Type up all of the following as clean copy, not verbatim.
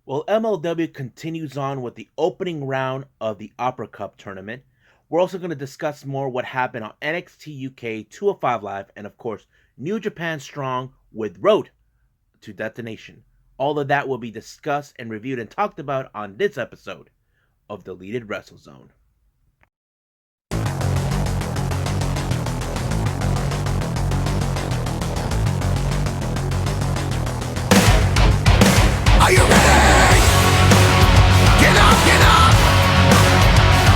Well, MLW continues on with the opening round of the Opera Cup tournament. We're also going to discuss more what happened on NXT UK 205 Live and, of course, New Japan Strong with Road to Detonation. All of that will be discussed and reviewed and talked about on this episode of Deleted WrestleZone. Are you ready? Get up, get up.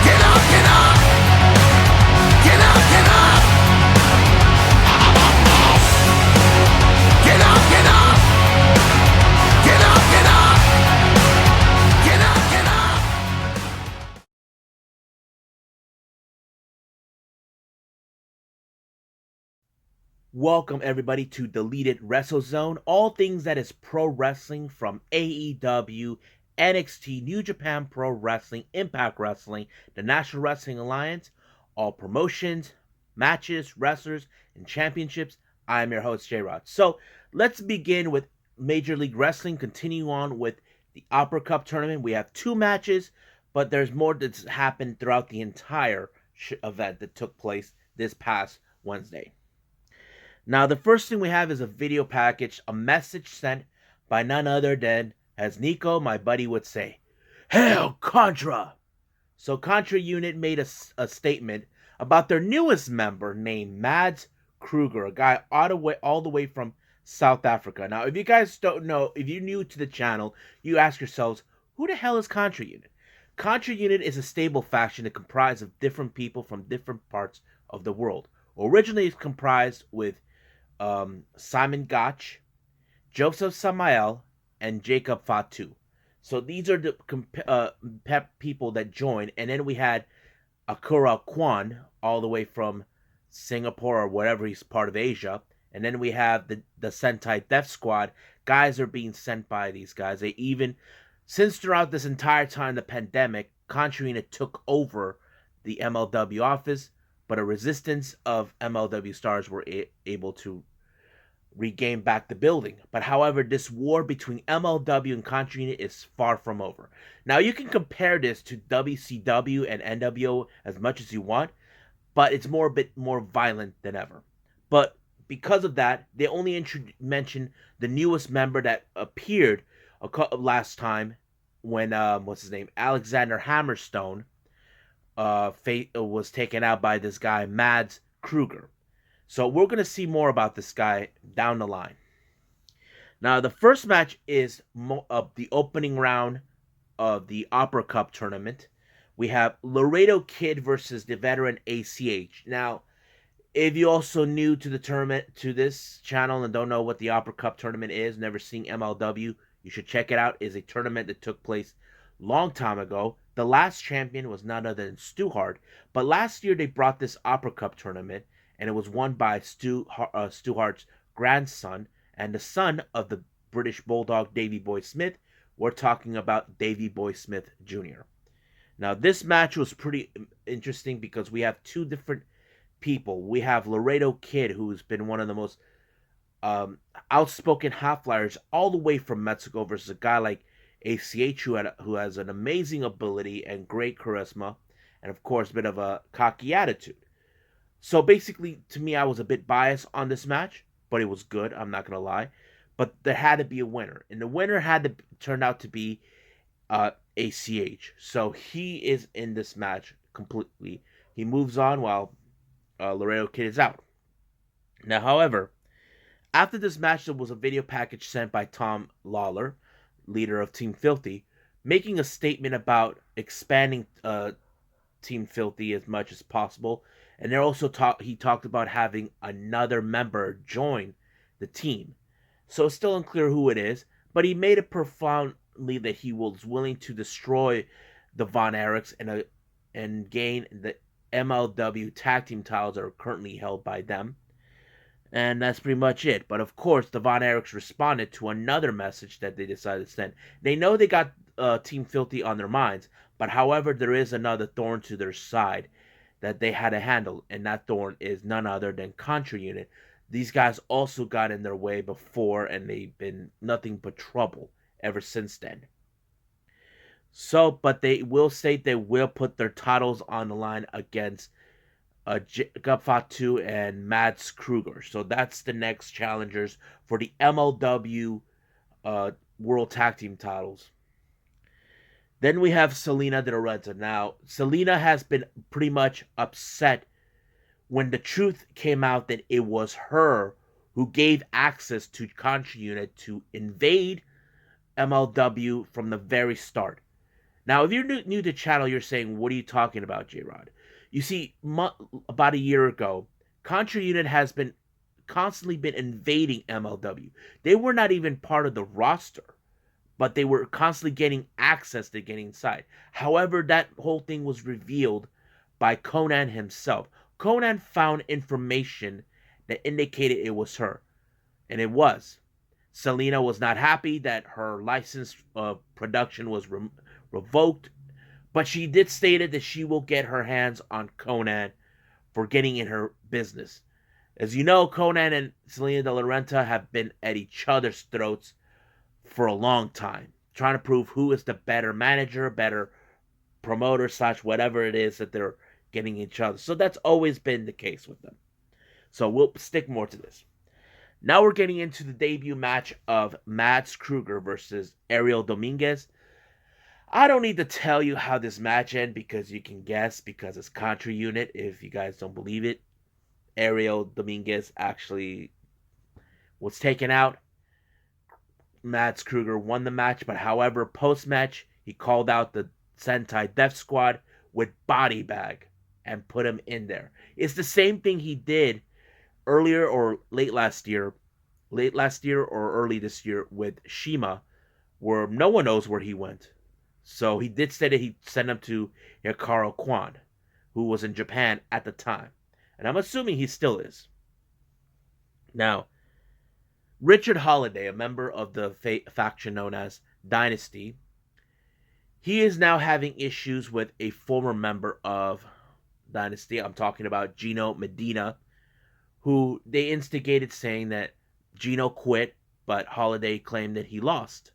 Get up, get up. Get up, get up. Get up, get up. Get up, get up. Get up, get up. Welcome everybody to Deleted WrestleZone, all things that is pro wrestling from AEW, NXT, New Japan Pro Wrestling, Impact Wrestling, the National Wrestling Alliance, all promotions, matches, wrestlers, and championships. I'm your host, J-Rod. So let's begin with Major League Wrestling, continue on with the Opera Cup tournament. We have two matches, but there's more that's happened throughout the entire event that took place this past Wednesday. Now, the first thing we have is a video package, a message sent by none other than, as Nico, my buddy, would say, Hail Contra! So Contra Unit made a statement about their newest member named Mads Kruger, a guy all the way from South Africa. Now, if you guys don't know, if you're new to the channel, you ask yourselves, who the hell is Contra Unit? Contra Unit is a stable faction that comprises of different people from different parts of the world. Originally, it's comprised with Simon Gotch, Joseph Samael, and Jacob Fatu. So these are the people that joined. And then we had Akura Kwan, all the way from Singapore or whatever he's part of Asia. And then we have the Sentai Death Squad. Guys are being sent by these guys. They even, since throughout this entire time, the pandemic, Contra took over the MLW office, but a resistance of MLW stars were able to regain back the building. But however, this war between MLW and Contra is far from over. Now, you can compare this to WCW and NWO as much as you want, but it's a bit more violent than ever. But because of that, they only mentioned the newest member that appeared last time when, what's his name, Alexander Hammerstone was taken out by this guy, Mads Kruger. So we're going to see more about this guy down the line. Now, the first match is the opening round of the Opera Cup tournament. We have Laredo Kid versus the veteran ACH. Now, if you're also new to the tournament, to this channel, and don't know what the Opera Cup tournament is, never seen MLW, you should check it out. It's a tournament that took place long time ago. The last champion was none other than Stu Hart, but last year they brought this Opera Cup tournament, and it was won by Stu Hart's grandson and the son of the British Bulldog Davey Boy Smith. We're talking about Davey Boy Smith Jr. Now, this match was pretty interesting because we have two different people. We have Laredo Kid, who's been one of the most outspoken high flyers all the way from Mexico, versus a guy like ACH, who has an amazing ability and great charisma, and of course, a bit of a cocky attitude. So basically, to me, I was a bit biased on this match, but it was good, I'm not going to lie. But there had to be a winner, and the winner had to turn out to be ACH. So he is in this match completely. He moves on while Laredo Kid is out. Now, however, after this match, there was a video package sent by Tom Lawler, leader of Team Filthy, making a statement about expanding Team Filthy as much as possible. And there also he talked about having another member join the team. So it's still unclear who it is, but he made it profoundly that he was willing to destroy the Von Erichs and gain the MLW tag team titles that are currently held by them. And that's pretty much it. But of course, the Von Erichs responded to another message that they decided to send. They know they got Team Filthy on their minds, but however, there is another thorn to their side that they had to handle, and that thorn is none other than Contra Unit. These guys also got in their way before, and they've been nothing but trouble ever since then. So, but they will state they will put their titles on the line against Jacob Fatu and Mads Kruger. So that's the next challengers for the MLW World Tag Team titles. Then we have Selena De Renta. Now, Selena has been pretty much upset when the truth came out that it was her who gave access to Contra Unit to invade MLW from the very start. Now, if you're new to the channel, you're saying, what are you talking about, J-Rod? You see, about a year ago, Contra Unit has been constantly been invading MLW. They were not even part of the roster, but they were constantly getting access to getting inside. However, that whole thing was revealed by Conan himself. Conan found information that indicated it was her, and it was. Selena was not happy that her license of production was revoked, but she did state that she will get her hands on Conan for getting in her business. As you know, Conan and Selena De Renta have been at each other's throats for a long time, trying to prove who is the better manager, better promoter slash whatever it is that they're getting each other. So that's always been the case with them. So we'll stick more to this. Now we're getting into the debut match of Mads Kruger versus Ariel Dominguez. I don't need to tell you how this match ended because you can guess because it's Contra Unit. If you guys don't believe it, Ariel Dominguez actually was taken out. Mads Kruger won the match, but however, post-match, he called out the Sentai Death Squad with body bag and put him in there. It's the same thing he did earlier or late last year or early this year with Shima, where no one knows where he went. So he did say that he sent him to Hikaru Kwan, who was in Japan at the time. And I'm assuming he still is. Now, Richard Holiday, a member of the faction known as Dynasty, he is now having issues with a former member of Dynasty. I'm talking about Gino Medina, who they instigated saying that Gino quit, but Holiday claimed that he lost,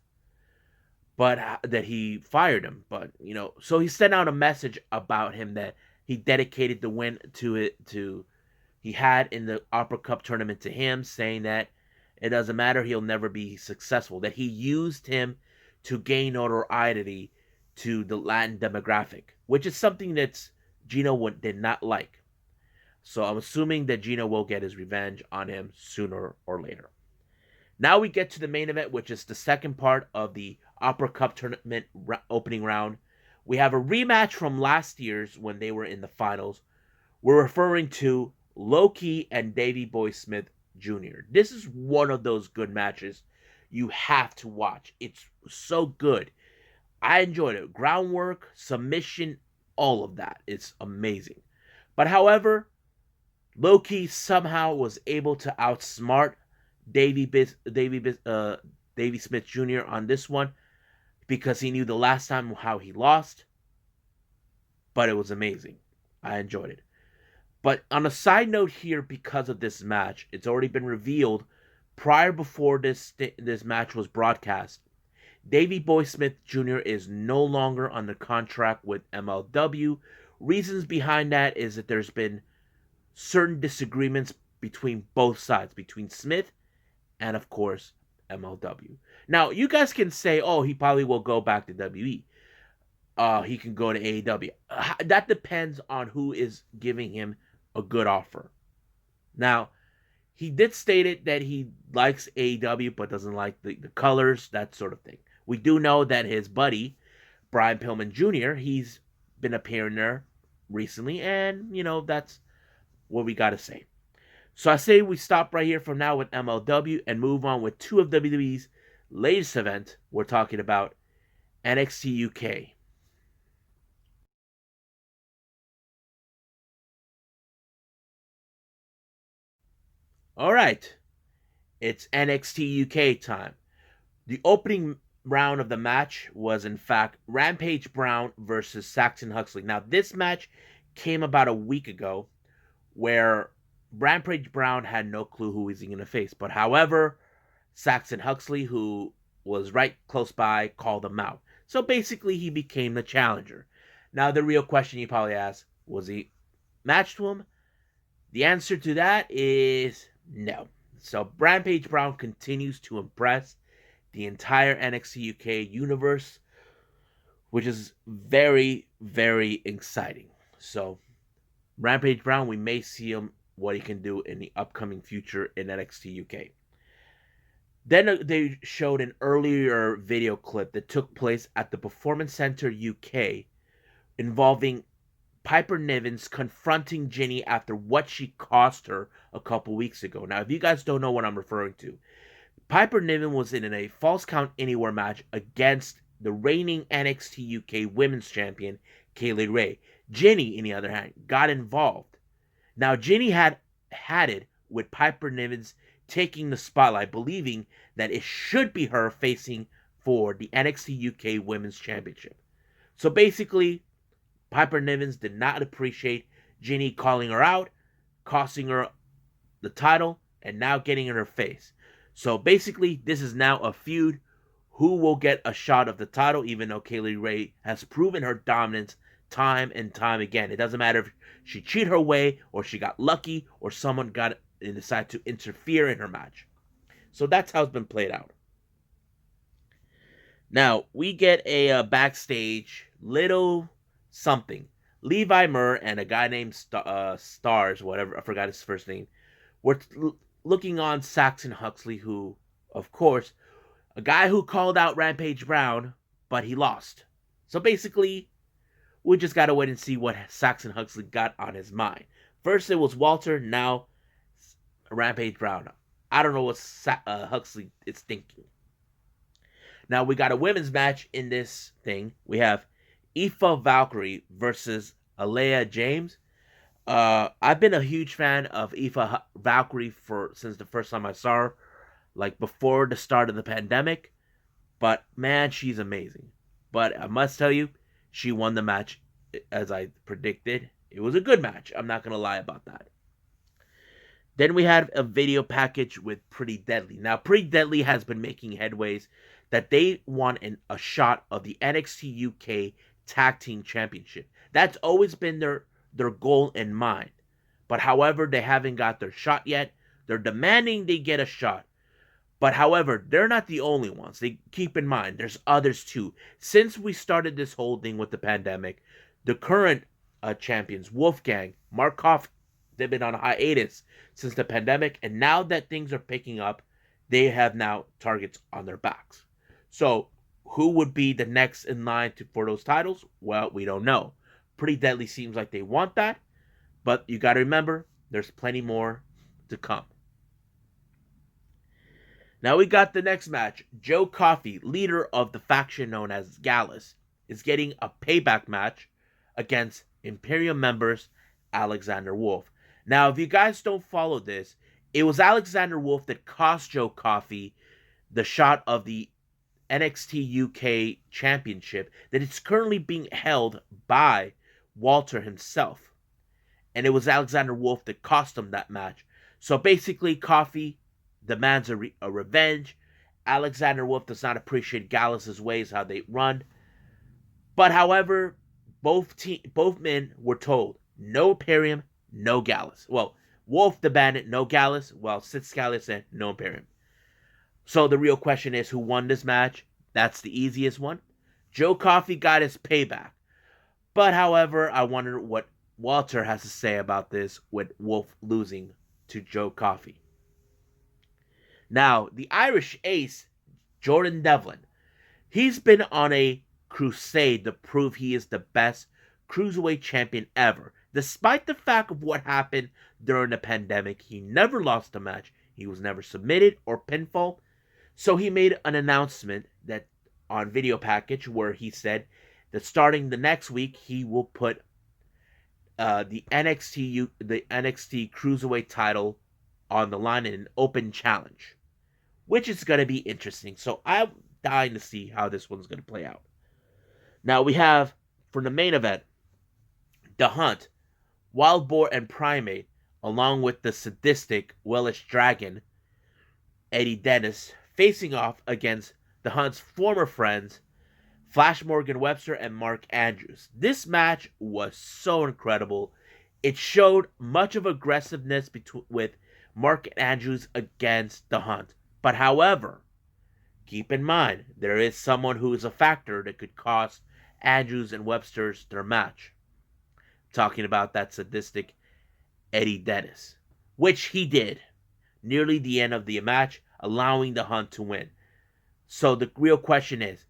but that he fired him. But so he sent out a message about him that he dedicated the win he had in the Opera Cup tournament to him, saying that it doesn't matter, he'll never be successful. That he used him to gain notoriety to the Latin demographic, which is something that Gino did not like. So I'm assuming that Gino will get his revenge on him sooner or later. Now we get to the main event, which is the second part of the Opera Cup tournament opening round. We have a rematch from last year's when they were in the finals. We're referring to Low-Ki and Davey Boy Smith Jr. This is one of those good matches you have to watch. It's so good. I enjoyed it. Groundwork, submission, all of that. It's amazing. But however, Low-Ki somehow was able to outsmart Davey Smith Jr. on this one because he knew the last time how he lost. But it was amazing. I enjoyed it. But on a side note here, because of this match, it's already been revealed before this match was broadcast. Davey Boy Smith Jr. is no longer under contract with MLW. Reasons behind that is that there's been certain disagreements between both sides, between Smith and, of course, MLW. Now, you guys can say, oh, he probably will go back to WE. He can go to AEW. That depends on who is giving him a good offer. Now, he did state it that he likes AEW but doesn't like the colors, that sort of thing. We do know that his buddy, Brian Pillman Jr., he's been appearing there recently, and, that's what we got to say. So I say we stop right here from now with MLW and move on with two of WWE's latest events. We're talking about NXT UK. All right, it's NXT UK time. The opening round of the match was, in fact, Rampage Brown versus Saxon Huxley. Now, this match came about a week ago where Rampage Brown had no clue who he's going to face. But however, Saxon Huxley, who was right close by, called him out. So basically, he became the challenger. Now, the real question you probably ask, was he matched to him? The answer to that is no. So Rampage Brown continues to impress the entire NXT UK universe, which is very, very exciting. So Rampage Brown, we may see him what he can do in the upcoming future in NXT UK. Then they showed an earlier video clip that took place at the Performance Center UK involving Piper Niven's confronting Ginny after what she cost her a couple weeks ago. Now, if you guys don't know what I'm referring to, Piper Niven was in a Falls Count Anywhere match against the reigning NXT UK Women's Champion, Kaylee Ray. Ginny, on the other hand, got involved. Now, Ginny had it with Piper Niven's taking the spotlight, believing that it should be her facing for the NXT UK Women's Championship. So basically, Piper Nivens did not appreciate Ginny calling her out, costing her the title, and now getting in her face. So basically, this is now a feud. Who will get a shot of the title, even though Kaylee Ray has proven her dominance time and time again. It doesn't matter if she cheated her way, or she got lucky, or someone got and decided to interfere in her match. So that's how it's been played out. Now, we get a backstage little something. Levi Murr and a guy named Stars, whatever, I forgot his first name, were looking on Saxon Huxley, who, of course, a guy who called out Rampage Brown, but he lost. So basically, we just gotta wait and see what Saxon Huxley got on his mind. First it was Walter, now Rampage Brown. I don't know what Huxley is thinking. Now we got a women's match in this thing. We have Aoife Valkyrie versus Aliyah James. I've been a huge fan of Aoife Valkyrie since the first time I saw her, like before the start of the pandemic. But man, she's amazing. But I must tell you, she won the match as I predicted. It was a good match. I'm not going to lie about that. Then we had a video package with Pretty Deadly. Now, Pretty Deadly has been making headways that they want a shot of the NXT UK Tag Team Championship. That's always been their goal in mind. But however, they haven't got their shot yet. They're demanding they get a shot. But however, they're not the only ones. They keep in mind, there's others too. Since we started this whole thing with the pandemic, the current champions, Wolfgang, Mark Coffey, they've been on hiatus since the pandemic. And now that things are picking up, they have now targets on their backs. So who would be the next in line for those titles? Well, we don't know. Pretty Deadly seems like they want that. But you got to remember, there's plenty more to come. Now we got the next match. Joe Coffey, leader of the faction known as Gallus, is getting a payback match against Imperium members Alexander Wolfe. Now, if you guys don't follow this, it was Alexander Wolfe that cost Joe Coffey the shot of the NXT UK Championship that is currently being held by Walter himself. And it was Alexander Wolfe that cost him that match. So basically, Coffey demands a revenge. Alexander Wolfe does not appreciate Gallus's ways, how they run. But however, both men were told, no Imperium, no Gallus. Well, Wolfe demanded no Gallus, while Sid Scala said no Imperium. So the real question is, who won this match? That's the easiest one. Joe Coffey got his payback. But however, I wonder what Walter has to say about this with Wolfe losing to Joe Coffey. Now, the Irish ace, Jordan Devlin, he's been on a crusade to prove he is the best cruiserweight champion ever. Despite the fact of what happened during the pandemic, he never lost a match. He was never submitted or pinfall. So he made an announcement that on video package where he said that starting the next week, he will put the NXT Cruiserweight title on the line in an open challenge, which is going to be interesting. So I'm dying to see how this one's going to play out. Now we have, for the main event, The Hunt, Wild Boar and Primate, along with the sadistic Welsh Dragon, Eddie Dennis, facing off against The Hunt's former friends, Flash Morgan Webster and Mark Andrews. This match was so incredible. It showed much of aggressiveness with Mark Andrews against the Hunt. But however, keep in mind, there is someone who is a factor that could cost Andrews and Webster's their match. Talking about that sadistic Eddie Dennis, which he did nearly the end of the match, allowing the Hunt to win. So the real question is,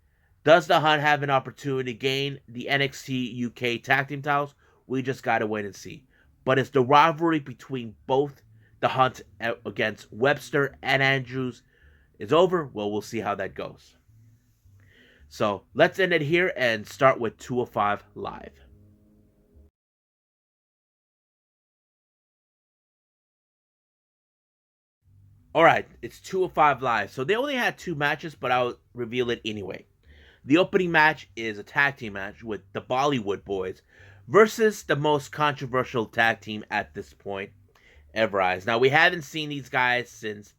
does the Hunt have an opportunity to gain the NXT UK tag team titles? We just gotta wait and see. But it's the rivalry between both the Hunt against Webster and Andrews is over. Well, we'll see how that goes. So let's end it here and start with 205 Live. Alright, it's 205 Live. So they only had 2 matches, but I'll reveal it anyway. The opening match is a tag team match with the Bollywood Bouz versus the most controversial tag team at this point, Everrise. Now, we haven't seen these guys since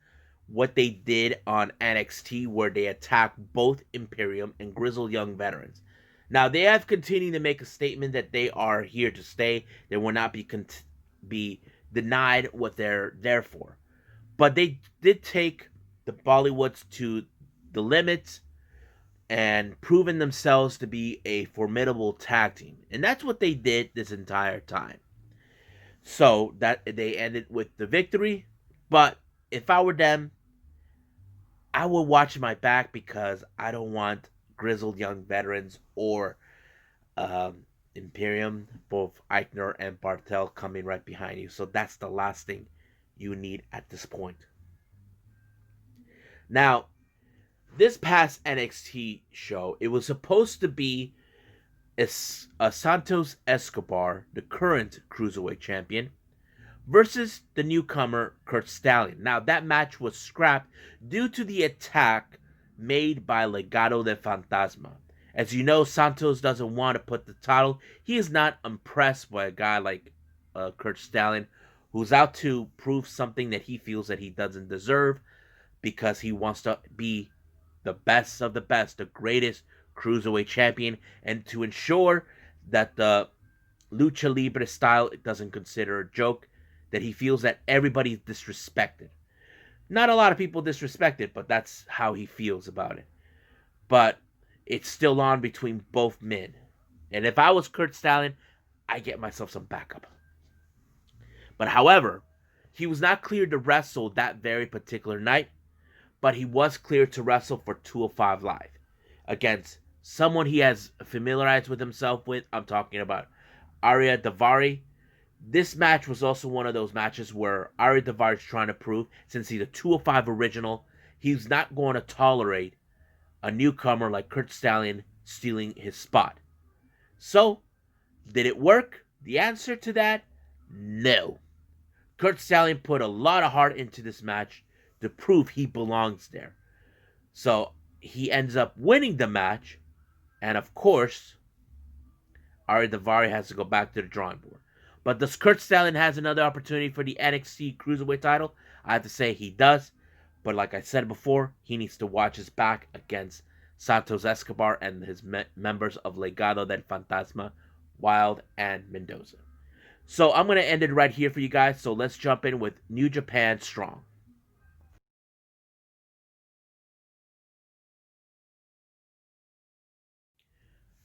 what they did on NXT, where they attacked both Imperium and grizzled young veterans. Now, they have continued to make a statement that they are here to stay. They will not be denied what they're there for. But they did take the Bollywoods to the limits and proven themselves to be a formidable tag team. And that's what they did this entire time. So that they ended with the victory. But if I were them, I would watch my back because I don't want grizzled young veterans or Imperium, both Eichner and Bartel, coming right behind you. So that's the last thing you need at this point. Now, this past NXT show, it was supposed to be a Santos Escobar, the current Cruiserweight champion, versus the newcomer Curt Stallion. Now, that match was scrapped due to the attack made by Legado del Fantasma. As you know, Santos doesn't want to put the title. He is not impressed by a guy like Curt Stallion, who's out to prove something that he feels that he doesn't deserve, because he wants to be the best of the best, the greatest Cruiserweight champion, and to ensure that the Lucha Libre style doesn't consider a joke, that he feels that everybody's disrespected. Not a lot of people disrespect it, but that's how he feels about it. But it's still on between both men. And if I was Curt Stallion, I get myself some backup. But however, he was not cleared to wrestle that very particular night, but he was cleared to wrestle for 205 Live against someone he has familiarized with himself with. I'm talking about Ariya Daivari. This match was also one of those matches where Ariya Daivari is trying to prove, since he's a 205 original, he's not going to tolerate a newcomer like Curt Stallion stealing his spot. So, did it work? The answer to that, no. Curt Stallion put a lot of heart into this match to prove he belongs there. So he ends up winning the match, and of course, Ariya Daivari has to go back to the drawing board. But does Curt Stallion has another opportunity for the NXT Cruiserweight title? I have to say he does. But like I said before, he needs to watch his back against Santos Escobar and his members of Legado del Fantasma, Wild and Mendoza. So I'm going to end it right here for you guys. So let's jump in with New Japan Strong.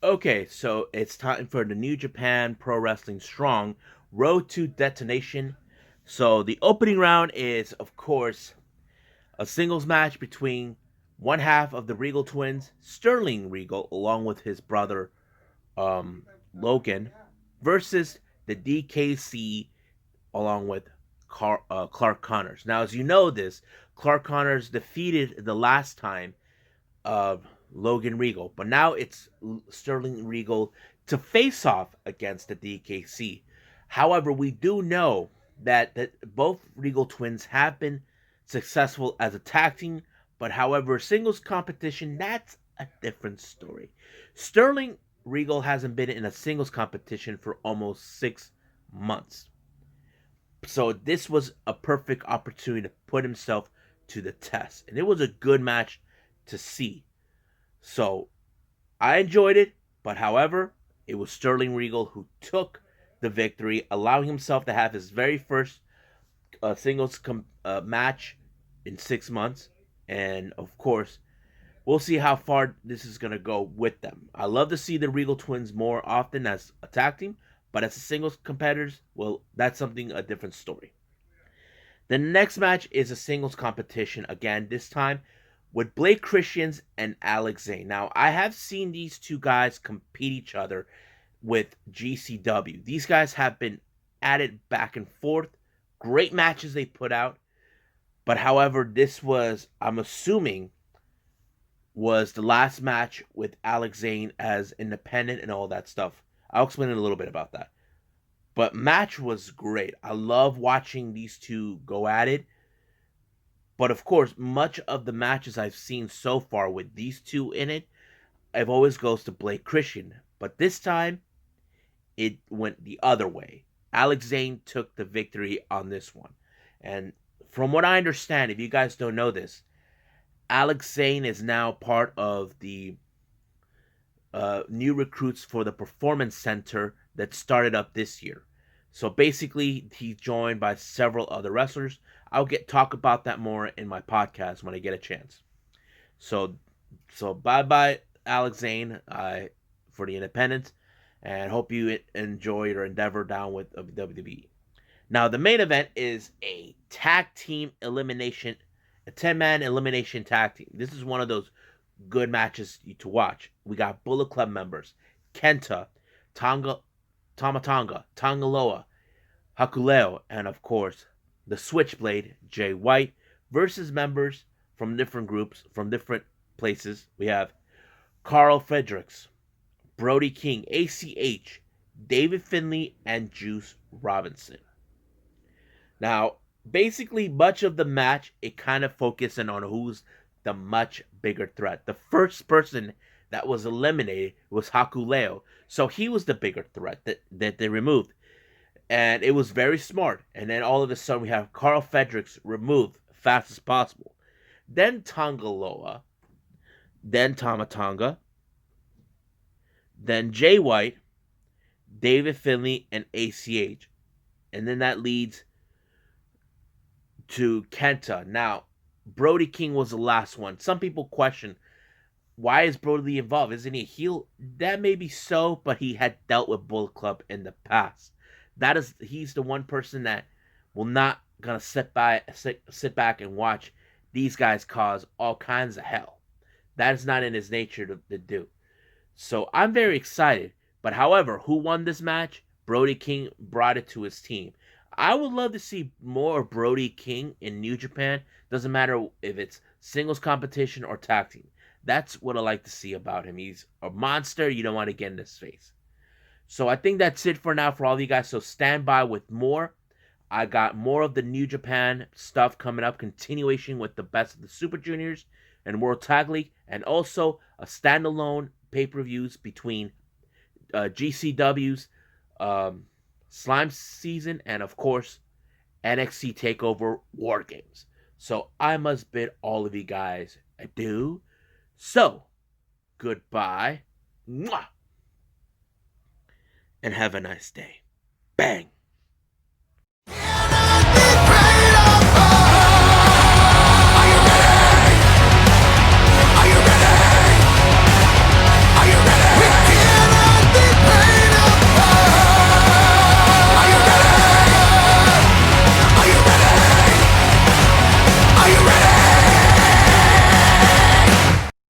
Okay, so it's time for the New Japan Pro Wrestling Strong Road to Detonation. So the opening round is, of course, a singles match between one half of the Regal twins, Sterling Regal, along with his brother Logan, versus the DKC, along with Clark Connors. Now, as you know this, Clark Connors defeated the last time Logan Regal, but now it's Sterling Regal to face off against the DKC. However, we do know that both Regal twins have been successful as a tag team, but however, singles competition, that's a different story. Sterling Regal hasn't been in a singles competition for almost 6 months. So this was a perfect opportunity to put himself to the test. And it was a good match to see. So I enjoyed it, but however, it was Sterling Regal who took the victory, allowing himself to have his very first singles match in 6 months. And of course, we'll see how far this is going to go with them. I love to see the Regal twins more often as a tag team, but as a singles competitors, well, that's a different story. The next match is a singles competition again, this time with Blake Christians and Alex Zane. Now, I have seen these two guys compete each other with GCW. These guys have been at it back and forth. Great matches they put out. But however, this was, I'm assuming, was the last match with Alex Zane as independent and all that stuff. I'll explain a little bit about that. But match was great. I love watching these two go at it. But of course, much of the matches I've seen so far with these two in it, it always goes to Blake Christian. But this time, it went the other way. Alex Zane took the victory on this one. And from what I understand, if you guys don't know this, Alex Zane is now part of the new recruits for the Performance Center that started up this year. So basically, he's joined by several other wrestlers. I'll talk about that more in my podcast when I get a chance. So bye Alex Zane for the independents, and hope you enjoy your endeavor down with WWE. Now the main event is a tag team elimination, a 10-man elimination tag team. This is one of those good matches to watch. We got Bullet Club members Kenta, Tamatanga, Tangaloa, Hakuleo, and of course the Switchblade, Jay White, versus members from different groups, from different places. We have Carl Fredericks, Brody King, ACH, David Finlay, and Juice Robinson. Now, basically, much of the match, it kind of focusing on who's the much bigger threat. The first person that was eliminated was Hakuleo, so he was the bigger threat that they removed. And it was very smart. And then all of a sudden we have Carl Fredericks removed fast as possible. Then Tangaloa. Then Tamatanga. Then Jay White, David Finlay, and ACH. And then that leads to Kenta. Now, Brody King was the last one. Some people question, why is Brody involved? Isn't he a heel? That may be so, but he had dealt with Bullet Club in the past. He's the one person that will not gonna sit back and watch these guys cause all kinds of hell. That is not in his nature to do. So I'm very excited. But however, who won this match? Brody King brought it to his team. I would love to see more of Brody King in New Japan. Doesn't matter if it's singles competition or tag team. That's what I like to see about him. He's a monster. You don't want to get in his face. So I think that's it for now for all of you guys. So stand by with more. I got more of the New Japan stuff coming up. Continuation with the best of the Super Juniors and World Tag League. And also a standalone pay-per-views between GCW's Slime Season and, of course, NXT TakeOver War Games. So I must bid all of you guys adieu. So, goodbye. Mwah! And have a nice day. Bang!